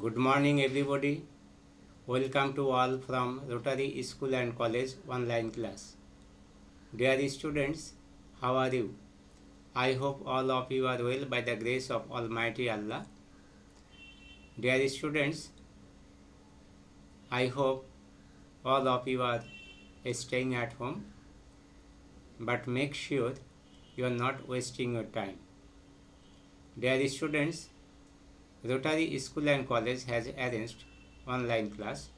Good morning, everybody. Welcome to all from Rotary School and College online class. Dear students, how are you? I hope all of you are well by the grace of Almighty Allah. Dear students, I hope all of you are staying at home, but make sure you are not wasting your time. Dear students, Rotary School and College has arranged online class.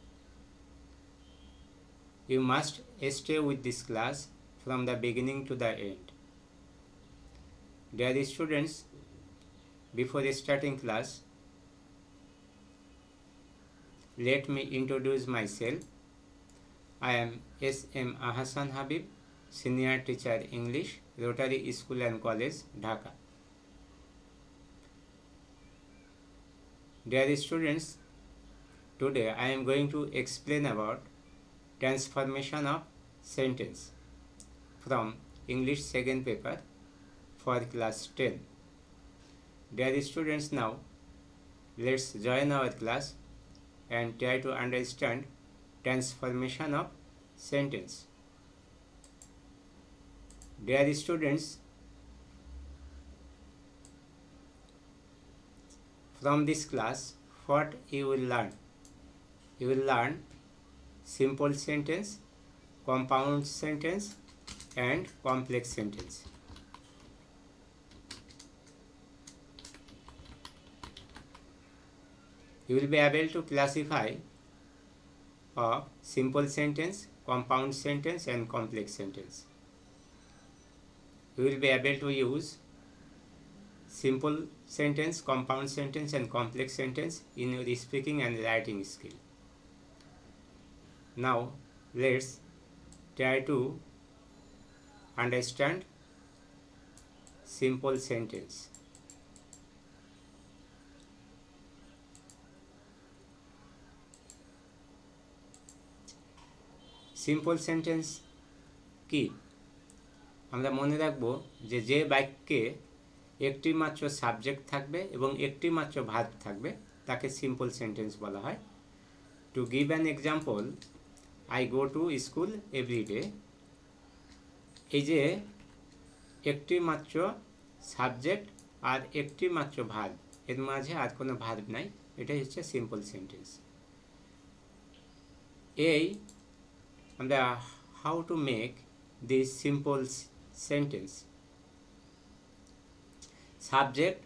You must stay with this class from the beginning to the end. Dear students, before starting class, let me introduce myself. I am S.M. Ahsan Habib, Senior Teacher English, Rotary School and College, Dhaka. Dear students, today I am going to explain about transformation of sentence from English second paper for class 10. Dear students, now let's join our class and try to understand transformation of sentence. Dear students, from this class, what you will learn? You will learn simple sentence, compound sentence, and complex sentence. You will be able to classify a simple sentence, compound sentence, and complex sentence. You will be able to use simple sentence, compound sentence, and complex sentence in your speaking and writing skill. Now, let's try to understand simple sentence. Simple sentence কি? আমরা মনে রাখব যে বাক্যে একটি মাত্র subject থাকবে এবং একটি মাত্র ভার্ব থাকবে তাকে সিম্পল সেন্টেন্স বলা হয়। To give an example, I go to school every day. এই যে একটি মাত্র সাবজেক্ট আর একটি মাত্র ভার্ব, এর মাঝে আর কোনো ভার্ব নাই, এটাই হচ্ছে সিম্পল সেন্টেন্স। এই আমরা how to make this simple sentence, subject,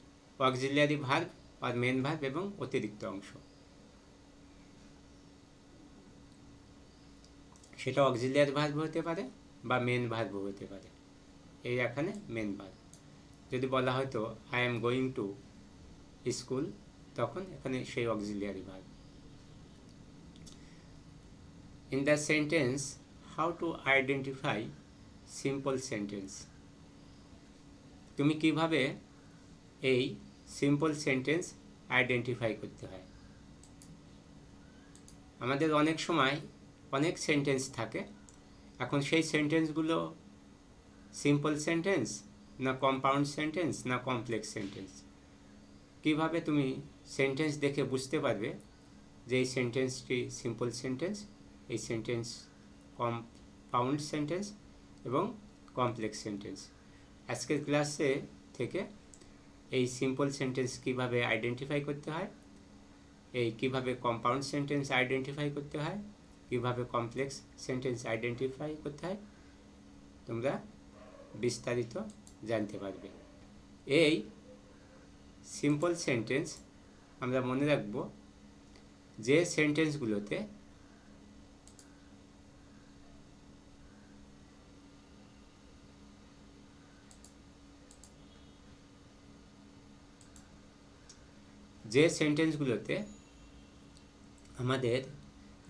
auxiliary verb আর মেন ভার্ব এবং অতিরিক্ত অংশ, সেটা অক্সিলিয়ারি ভার্ব হতে পারে বা মেন ভার্ব হতে পারে। এই এখানে মেন ভার্ব। যদি বলা হয়তো I am going to school, তখন এখানে সেই auxiliary verb. In the sentence, how to identify simple sentence? তুমি কিভাবে এই সিম্পল সেন্টেন্স আইডেন্টিফাই করতে হয়? আমাদের অনেক সময় অনেক সেন্টেন্স থাকে। এখন সেই সেন্টেন্সগুলো সিম্পল সেন্টেন্স না কম্পাউন্ড সেন্টেন্স না কমপ্লেক্স সেন্টেন্স, কিভাবে তুমি সেন্টেন্স দেখে বুঝতে পারবে যে এই সেন্টেন্সটি সিম্পল সেন্টেন্স, এই সেন্টেন্স কম্পাউন্ড সেন্টেন্স এবং কমপ্লেক্স সেন্টেন্স? আজকের ক্লাসে থেকে এই সিম্পল সেন্টেন্স কিভাবে আইডেন্টিফাই করতে হয়, এই কিভাবে কম্পাউন্ড সেন্টেন্স আইডেন্টিফাই করতে হয়, কিভাবে কমপ্লেক্স সেন্টেন্স আইডেন্টিফাই করতে হয়, তোমরা বিস্তারিত জানতে পারবে। এই সিম্পল সেন্টেন্স আমরা মনে রাখব যে সেন্টেন্সগুলোতে আমাদের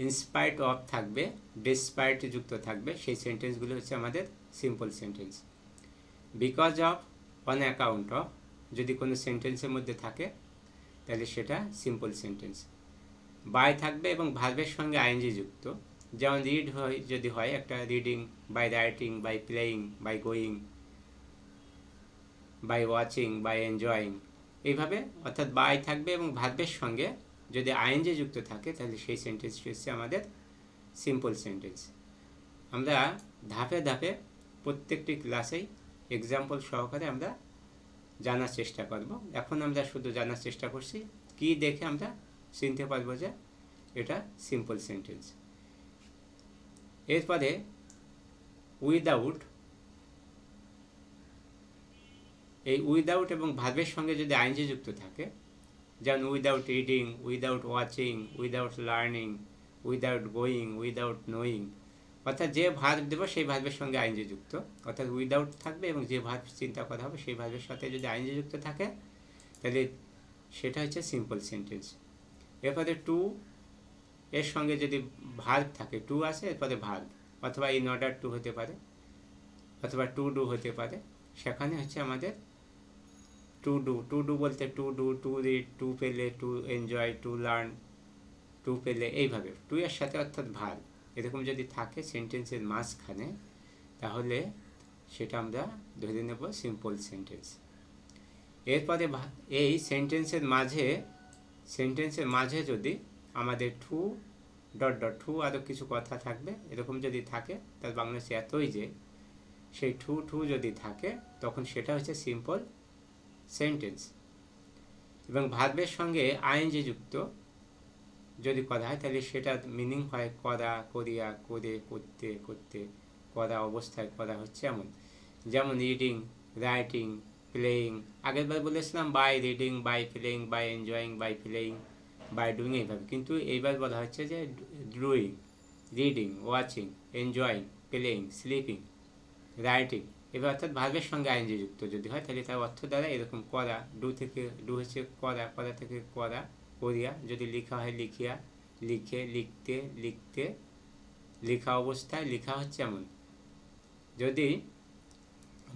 ইনস্পাইট অফ থাকবে, ডিসপাইট যুক্ত থাকবে, সেই সেন্টেন্সগুলো হচ্ছে আমাদের simple sentence. Because of, on account of যদি কোনো সেন্টেন্সের মধ্যে থাকে তাহলে সেটা সিম্পল সেন্টেন্স। বাই থাকবে এবং ভার্বের সঙ্গে আইএনজি যুক্ত, যেমন রিড হয়, যদি হয় একটা reading, by writing, by playing, by going, by watching, by enjoying, এইভাবে। অর্থাৎ বাই থাকবে এবং ভার্বের সঙ্গে যদি আইএনজি যুক্ত থাকে তাহলে সেই সেন্টেন্সটি হচ্ছে আমাদের সিম্পল সেন্টেন্স। আমরা ধাপে ধাপে প্রত্যেকটি ক্লাসেই এক্সাম্পল সহকারে আমরা জানার চেষ্টা করব। এখন আমরা শুধু জানার চেষ্টা করছি কি দেখে আমরা চিনতে পারবো যে এটা সিম্পল সেন্টেন্স। এরপরে উইদাউট, এই উইদাউট এবং ভার্বের সঙ্গে যদি আইএনজি যুক্ত থাকে, যেমন without reading, without watching, without learning, without going, without knowing, অর্থাৎ যে ভার্ব দেবো সেই ভার্বের সঙ্গে আইএনজি যুক্ত, অর্থাৎ উইদাউট থাকবে এবং যে ভার্ব চিন্তা করা হবে সেই ভার্বের সাথে যদি আইএনজি যুক্ত থাকে তাহলে সেটা হচ্ছে সিম্পল সেন্টেন্স। এরপরে টু এর সঙ্গে যদি ভার্ব থাকে, টু আছে এরপরে ভার্ব, অথবা ইন অর্ডার টু হতে পারে, অথবা টু ডু হতে পারে, সেখানে হচ্ছে আমাদের টু ডু। টু ডু বলতে to do, to read, to play, to enjoy, to learn, to play, এইভাবে টু এর সাথে অর্থাৎ ভার্ব এরকম যদি থাকে সেন্টেন্সের মাঝখানে তাহলে সেটা আমরা ধরে নেব সিম্পল সেন্টেন্স। এরপরে এই সেন্টেন্সের মাঝে যদি আমাদের টু ডট ডট টু আরও কিছু কথা থাকবে, এরকম যদি থাকে তার বাংলা হচ্ছে এতই যে সেই টু যদি থাকে তখন সেটা হচ্ছে সিম্পল সেন্টেন্স। এবং ভার্বের সঙ্গে আইএনজি যুক্ত যদি করা হয় তাহলে সেটার মিনিং হয় করা, করিয়া, করে, করতে, করতে, করা অবস্থায় করা হচ্ছে এমন। যেমন রিডিং, রাইটিং, প্লেয়িং, আগেরবার বলেছিলাম by reading, by playing, by enjoying, by playing, by doing, এইভাবে। কিন্তু এইবার বলা হচ্ছে যে doing, reading, watching, enjoying, playing, sleeping, writing, এবার অর্থাৎ ভার্বের সঙ্গে আইএনজি যুক্ত যদি হয় তাহলে তার অর্থ দ্বারা এরকম করা, ডু হচ্ছে করা, করা থেকে করা, করিয়া, যদি লিখা হয় লিখিয়া, লিখে, লিখতে, লিখতে, লেখা অবস্থায় লেখা হচ্ছে এমন। যদি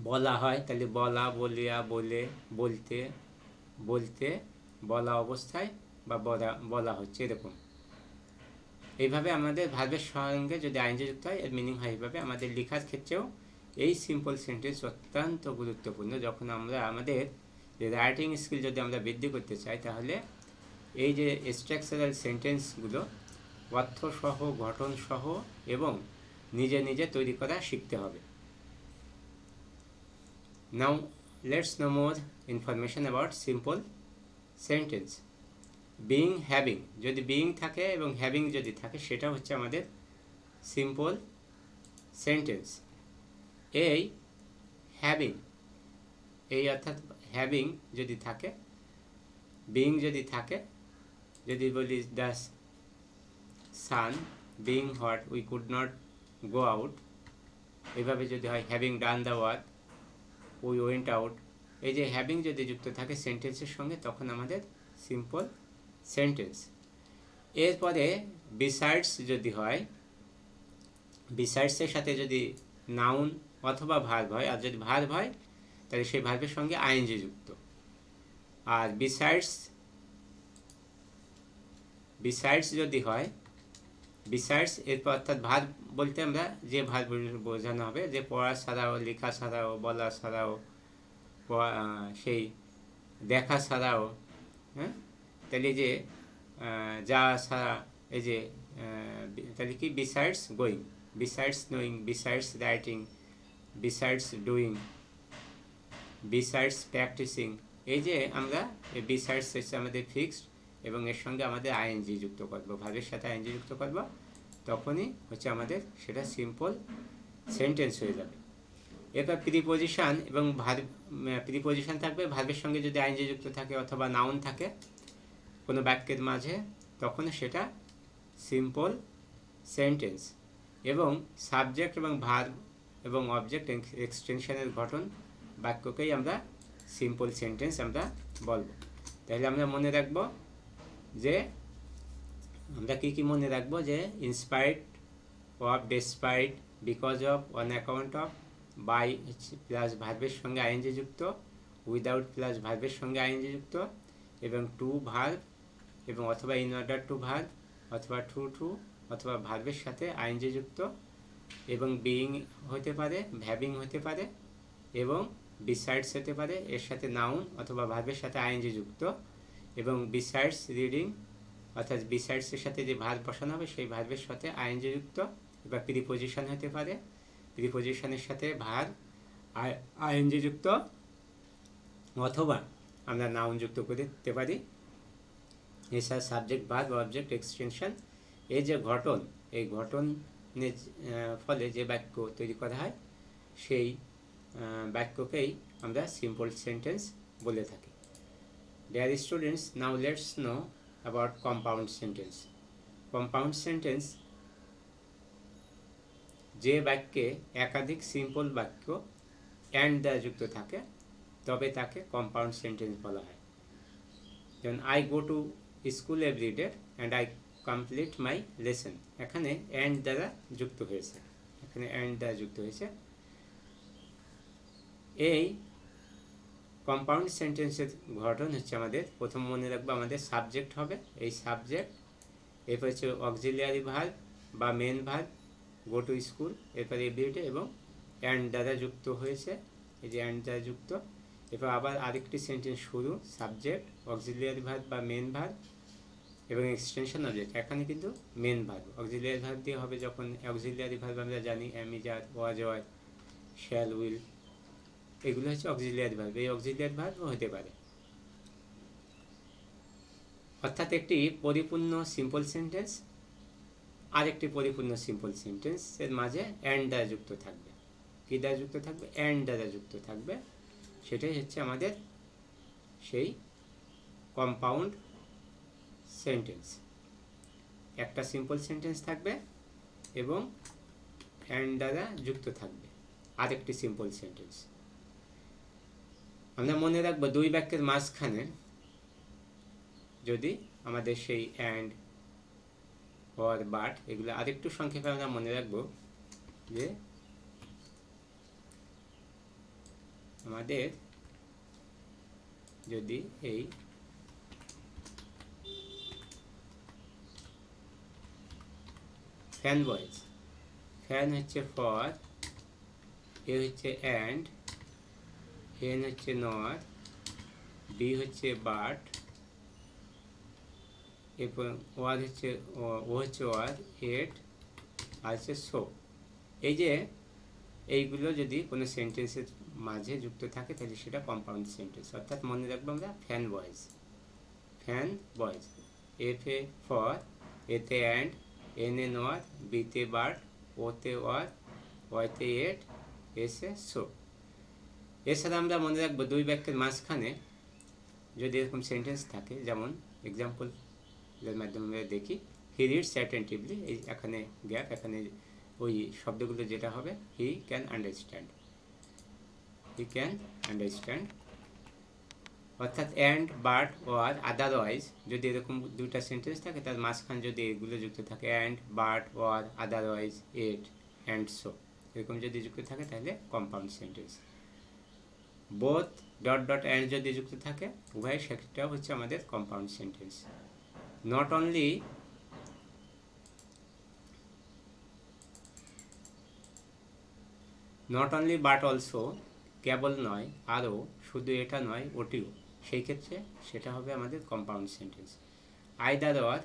বলা হয় তাহলে বলা, বলিয়া, বলে, বলতে, বলতে, বলা অবস্থায় বা বলা হচ্ছে, এরকম। এইভাবে আমাদের ভার্বের সঙ্গে যদি আইএনজি যুক্ত হয় এর মিনিং হয় এইভাবে। আমাদের লেখার ক্ষেত্রেও এই সিম্পল সেন্টেন্স অত্যন্ত গুরুত্বপূর্ণ। যখন আমরা আমাদের রাইটিং স্কিল যদি আমরা বৃদ্ধি করতে চাই তাহলে এই যে স্ট্রাকচারাল সেন্টেন্সগুলো অর্থসহ, গঠনসহ এবং নিজে নিজে তৈরি করা শিখতে হবে। Now let's know more information about simple sentence. Being, having, যদি বিইং থাকে এবং হ্যাভিং যদি থাকে সেটা হচ্ছে আমাদের সিম্পল সেন্টেন্স। এই হ্যাভিং, এই অর্থাৎ হ্যাভিং যদি থাকে, বিইং যদি থাকে, যদি বলি the sun being what we could not go out, এইভাবে যদি হয় having done the work we went out, এই যে হ্যাভিং যদি যুক্ত থাকে সেন্টেন্সের সঙ্গে তখন আমাদের সিম্পল সেন্টেন্স। এরপরে বিসাইডস যদি হয়, বিসাইডসের সাথে যদি নাউন অথবা ভার্ব হয়, আর যদি ভার্ব হয় তাহলে সেই ভার্বের সঙ্গে আইএনজি যুক্ত। আর বিসাইডস যদি হয়, বিসাইডস এরপর অর্থাৎ ভার্ব বলতে আমরা যে ভার্ব বোঝানো হবে, যে পড়া ছাড়াও, লেখা ছাড়াও, বলা ছাড়াও, সেই দেখা ছাড়াও, হ্যাঁ, তাহলে যে যা ছাড়া, এই যে তাহলে কি besides going, besides knowing, besides writing, besides doing, besides practising, এই যে আমরা এই বিসাইডস হচ্ছে আমাদের ফিক্সড এবং এর সঙ্গে আমাদের আইএনজি যুক্ত করবো, ভার্বের সাথে আইএনজি যুক্ত করবো, তখনই হচ্ছে আমাদের সেটা সিম্পল সেন্টেন্স হয়ে যাবে। এরপর প্রিপোজিশন এবং ভার্ব, প্রিপোজিশন থাকবে ভার্বের সঙ্গে যদি আইএনজি যুক্ত থাকে অথবা নাউন থাকে কোনো বাক্যের মাঝে, তখন সেটা সিম্পল সেন্টেন্স। এবং সাবজেক্ট এবং ভার্ব এবং অবজেক্ট এক্সটেনশনের গঠন বাক্যকেই আমরা সিম্পল সেন্টেন্স আমরা বলবো। তাহলে আমরা মনে রাখবো যে আমরা কী মনে রাখবো, যে in spite of, despite, because of, on account of, by plus ভার্বের সঙ্গে আইএনজি যুক্ত, উইদাউট প্লাস ভার্বের সঙ্গে আইএনজি যুক্ত, এবং টু ভার্ব এবং অথবা ইন অর্ডার টু ভার্ব অথবা টু অথবা ভার্বের সাথে আইএনজি যুক্ত, এবং বিইং হতে পারে, হ্যাভিং হতে পারে, এবং বিসাইডস হতে পারে এর সাথে নাউন অথবা ভার্বের সাথে আইএনজি যুক্ত, এবং বিসাইডস রিডিং, অর্থাৎ বিসাইডসের সাথে যে ভার্ব বসানো হবে সেই ভার্বের সাথে আইএনজি যুক্ত বা প্রিপোজিশন হতে পারে, প্রিপোজিশনের সাথে ভার্ব আইএনজি যুক্ত, অথবা আমরা নাউন যুক্ত করে দিতে পারি। এছাড়া সাবজেক্ট, ভার্ব, অবজেক্ট, এক্সটেনশন, এই যে ঘটন, এই ঘটনের ফলে যে বাক্য তৈরি করা হয় সেই বাক্যকেই আমরা সিম্পল সেন্টেন্স বলে থাকি। Dear students, now let's know about compound sentence. Compound sentence যে বাক্যে একাধিক সিম্পল বাক্য অ্যান্ড দ্বারা যুক্ত থাকে তবে তাকে কম্পাউন্ড সেন্টেন্স বলা হয়। যেমন I go to school every day and I complete my lesson, এখানে অ্যান্ড দ্বারা যুক্ত হয়েছে, এখানে অ্যান্ড দ্বারা যুক্ত হয়েছে। এই কম্পাউন্ড সেন্টেন্সের গঠন হচ্ছে আমাদের প্রথম মনে রাখবো, আমাদের সাবজেক্ট হবে, এই সাবজেক্ট, এরপর হচ্ছে অক্সিলিয়ারি ভার্ব বা main verb go to school, এরপরে এভরিডে এবং অ্যান্ড দ্বারা যুক্ত হয়েছে, এই যে অ্যান্ড দ্বারা যুক্ত। এরপর আবার আরেকটি সেন্টেন্স শুরু, সাবজেক্ট, অক্সিলিয়ারি ভার্ব বা মেন ভার্ব এবং এক্সটেনশন অবজেক্ট, এখানে কিন্তু মেন ভার্ব, অক্সিলিয়ারি ভার্ব দিয়ে হবে যখন অক্সিলিয়ারি ভার্ব আমরা জানি am, is, are, was, were, shall, will, এগুলো হচ্ছে অক্সিলিয়ারি ভার্ব, এই অক্সিলিয়ারি ভার্বও হতে পারে। অর্থাৎ একটি পরিপূর্ণ সিম্পল সেন্টেন্স আর একটি পরিপূর্ণ সিম্পল সেন্টেন্সের মাঝে অ্যান্ড দ্বারা যুক্ত থাকবে। কী দ্বারা যুক্ত থাকবে? অ্যান্ড দ্বারা যুক্ত থাকবে। সেটাই হচ্ছে আমাদের সেই কম্পাউন্ড সেন্টেন্স। একটা সিম্পল সেন্টেন্স থাকবে এবং অ্যান্ড দ্বারা যুক্ত থাকবে আরেকটি সিম্পল সেন্টেন্স। আমরা মনে রাখবো দুই বাক্যের মাঝখানে যদি আমাদের সেই অ্যান্ড, অর, বাট, এগুলো আরেকটু সংক্ষেপে আমরা মনে রাখবো যে আমাদের যদি এই ফ্যান বয়েজ, ফ্যান হচ্ছে ফর, এ হচ্ছে অ্যান্ড, এন হচ্ছে নর, বি হচ্ছে বাট, এরপর ওয়ার হচ্ছে ও হচ্ছে ওয়ার, এট, আর হচ্ছে সো। এই যে এইগুলো যদি কোনো সেন্টেন্সের মাঝে যুক্ত থাকে তাহলে সেটা কম্পাউন্ড সেন্টেন্স। অর্থাৎ মনে রাখবো আমরা fan boys, fan boys, F A for, এতে অ্যান্ড, এন এ নর, বিতে বাট, ওতে ওয়ার, ওয়াইতে এট, এসে সো। এছাড়া আমরা মনে রাখবো দুই বাক্যের মাঝখানে যদি এরকম সেন্টেন্স থাকে, যেমন এক্সাম্পলের মাধ্যমে দেখি, হি রিডস অ্যাটেন্টিভলি, এই এখানে গ্যাপ, এখানে ওই শব্দগুলো যেটা হবে he can understand, he can understand. অর্থাৎ অ্যান্ড, বাট, ওয়ার, আদারওয়াইজ, যদি এরকম দুইটা সেন্টেন্স থাকে তার মাঝখানে যদি এগুলো যুক্ত থাকে, and, but, or, otherwise, yet, and so, এরকম যদি যুক্ত থাকে তাহলে compound sentence. Both, dot dot, and যদি যুক্ত থাকে উভয়, সেটাও হচ্ছে আমাদের compound sentence. Not only but also, কেবল নয় আরও, শুধু এটা নয় ওটিও, সেই ক্ষেত্রে সেটা হবে আমাদের কম্পাউন্ড সেন্টেন্স। আইদার অর,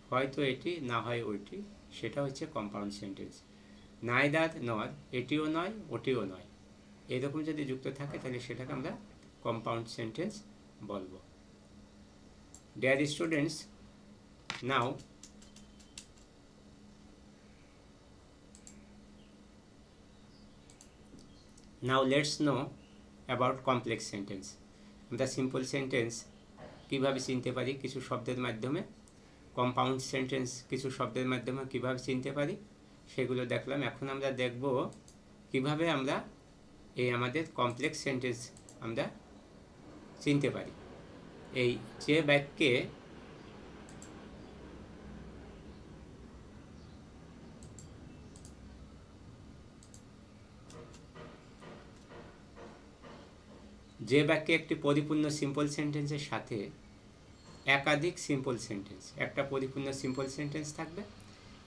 হয়তো এটি না হয় ওইটি, সেটা হচ্ছে কম্পাউন্ড সেন্টেন্স। নাইদার নর, এটিও নয় ওটিও নয়, এরকম যদি যুক্ত থাকে তাহলে সেটাকে আমরা কম্পাউন্ড সেন্টেন্স বলবো। Dear students, now let's know about complex sentence. আমরা সিম্পল সেন্টেন্স কীভাবে চিনতে পারি কিছু শব্দের মাধ্যমে, কম্পাউন্ড সেন্টেন্স কিছু শব্দের মাধ্যমে কীভাবে চিনতে পারি সেগুলো দেখলাম। এখন আমরা দেখব কিভাবে আমরা এই আমাদের কমপ্লেক্স সেন্টেন্স আমরা চিনতে পারি। এই যে বাক্যে একটি পরিপূর্ণ সিম্পল সেন্টেন্সের সাথে একাধিক সিম্পল সেন্টেন্স, একটা পরিপূর্ণ সিম্পল সেন্টেন্স থাকবে,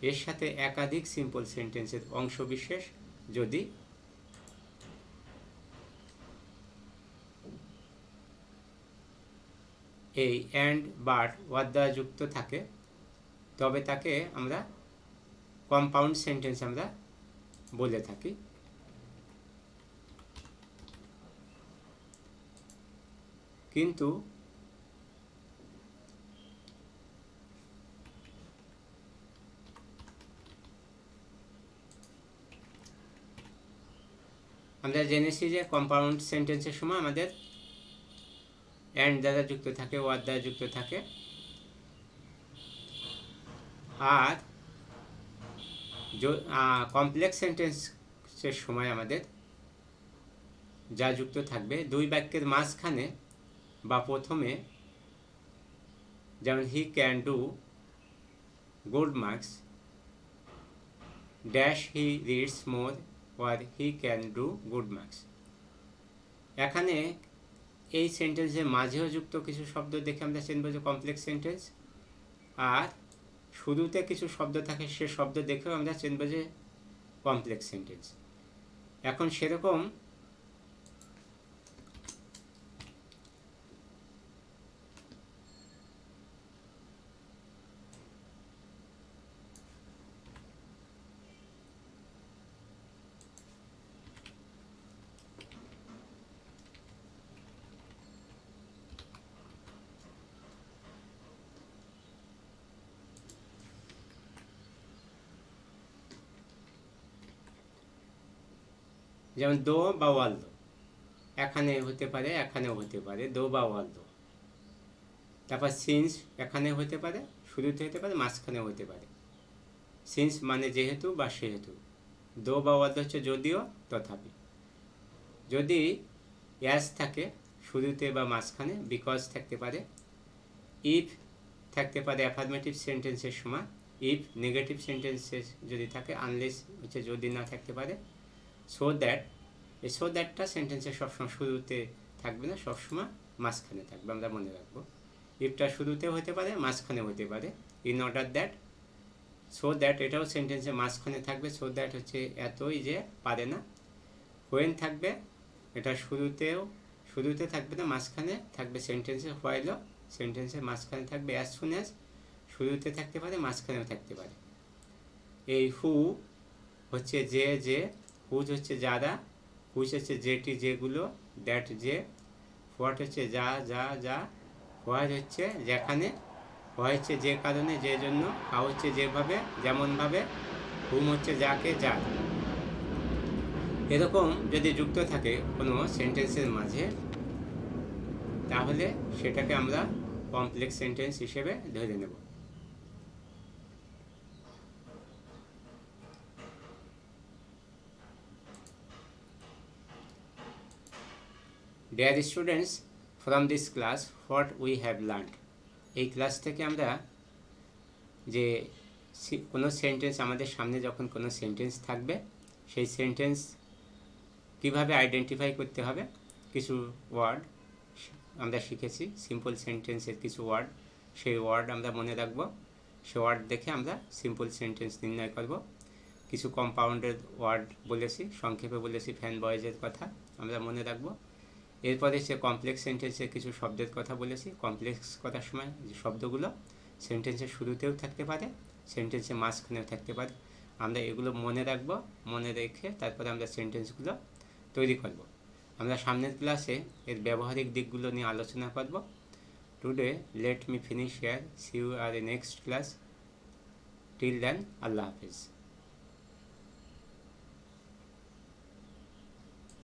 এর সাথে একাধিক সিম্পল সেন্টেন্সের অংশবিশেষ যদি এই অ্যান্ড, বাট, ওয়ার দ্বারা যুক্ত থাকে তবে তাকে আমরা কম্পাউন্ড সেন্টেন্স আমরা বলে থাকি। কিন্তু আমরা জেনেছি যে কম্পাউন্ড সেন্টেন্সের সময় আমাদের অ্যান্ড দ্বারা যুক্ত থাকে, ওয়ার দ্বারা যুক্ত থাকে। আর কমপ্লেক্স সেন্টেন্সের সময় আমাদের যা যুক্ত থাকবে দুই বাক্যের মাঝখানে বা প্রথমে, যেমন he can do good marks dash he reads more or he can do good marks। এখানে এই সেন্টেন্সের মাঝেও যুক্ত কিছু শব্দ দেখে আমরা চিনব যে কমপ্লেক্স সেন্টেন্স, আর শুরুতে কিছু শব্দ থাকে সে শব্দ দেখেও আমরা চিনব যে কমপ্লেক্স সেন্টেন্স। এখন সেরকম যেমন দো বা ওয়াল দো, এখানে হতে পারে এখানেও হতে পারে, দো বা ওয়াল দো। তারপর সিন্স এখানে হতে পারে, শুরুতে হতে পারে, মাঝখানেও হতে পারে। সিন্স মানে যেহেতু বা সেহেতু। দো বা ওয়াল দো হচ্ছে যদিও, তথাপি। যদি অ্যাজ থাকে শুরুতে বা মাঝখানে, বিকজ থাকতে পারে। ইফ থাকতে পারে অ্যাফার্মেটিভ সেন্টেন্সের সময়। ইফ নেগেটিভ সেন্টেন্সের যদি থাকে, আনলেস হচ্ছে যদি না থাকতে পারে। সো দ্যাট, এই সো দ্যাটটা সেন্টেন্সের সবসময় শুরুতে থাকবে না, সবসময় মাঝখানে থাকবে, আমরা মনে রাখবো। ইফটা শুরুতেও হতে পারে, মাঝখানেও হতে পারে। In order that, so that এটাও সেন্টেন্সের মাঝখানে থাকবে। সো দ্যাট হচ্ছে এতই যে পারে না। হোয়েন থাকবে, এটা শুরুতে থাকবে না, মাঝখানে থাকবে সেন্টেন্সের। হোয়াইলও সেন্টেন্সের মাঝখানে থাকবে। অ্যাজ সুন অ্যাজ শুরুতে থাকতে পারে, মাঝখানেও থাকতে পারে। এই হু হচ্ছে যে, হুজ হচ্ছে যারা, হুজ হচ্ছে যেটি যেগুলো, দ্যাট যে, হোয়াট হচ্ছে যা, হোয়ার হচ্ছে যেখানে, হোয়াই হচ্ছে যে কারণে যে জন্য, হাউ হচ্ছে যেভাবে যেমনভাবে, হুম হচ্ছে যাকে যার। এরকম যদি যুক্ত থাকে কোনো সেন্টেন্সের মাঝে, তাহলে সেটাকে আমরা কমপ্লেক্স সেন্টেন্স হিসেবে ধরে নেব। Dear students, from this class what we have learned, এই ক্লাস থেকে আমরা যে কোনো সেন্টেন্স, আমাদের সামনে যখন কোনো সেন্টেন্স থাকবে, সেই সেন্টেন্স কিভাবে আইডেন্টিফাই করতে হবে, কিছু ওয়ার্ড আমরা শিখেছি। সিম্পল সেন্টেন্সের কিছু ওয়ার্ড, সেই ওয়ার্ড আমরা মনে রাখব। সে ওয়ার্ড দেখে আমরা সিম্পল সেন্টেন্স নির্ণয় করব। কিছু কম্পাউন্ডের ওয়ার্ড বলেছি, সংক্ষেপে বলেছি, ফ্যান বয়েজের কথা আমরা মনে রাখব। এরপরে সে কমপ্লেক্স সেন্টেন্সের কিছু শব্দের কথা বলেছি। কমপ্লেক্স কথার সময় যে শব্দগুলো সেন্টেন্সের শুরুতেও থাকতে পারে, সেন্টেন্সের মাঝখানেও থাকতে পারে, আমরা এগুলো মনে রাখব। মনে রেখে তারপরে আমরা সেন্টেন্সগুলো তৈরি করব। আমরা সামনের ক্লাসে এর ব্যবহারিক দিকগুলো নিয়ে আলোচনা করব। Today let me finish here, see you are a next class. Till then, আল্লাহ হাফিজ।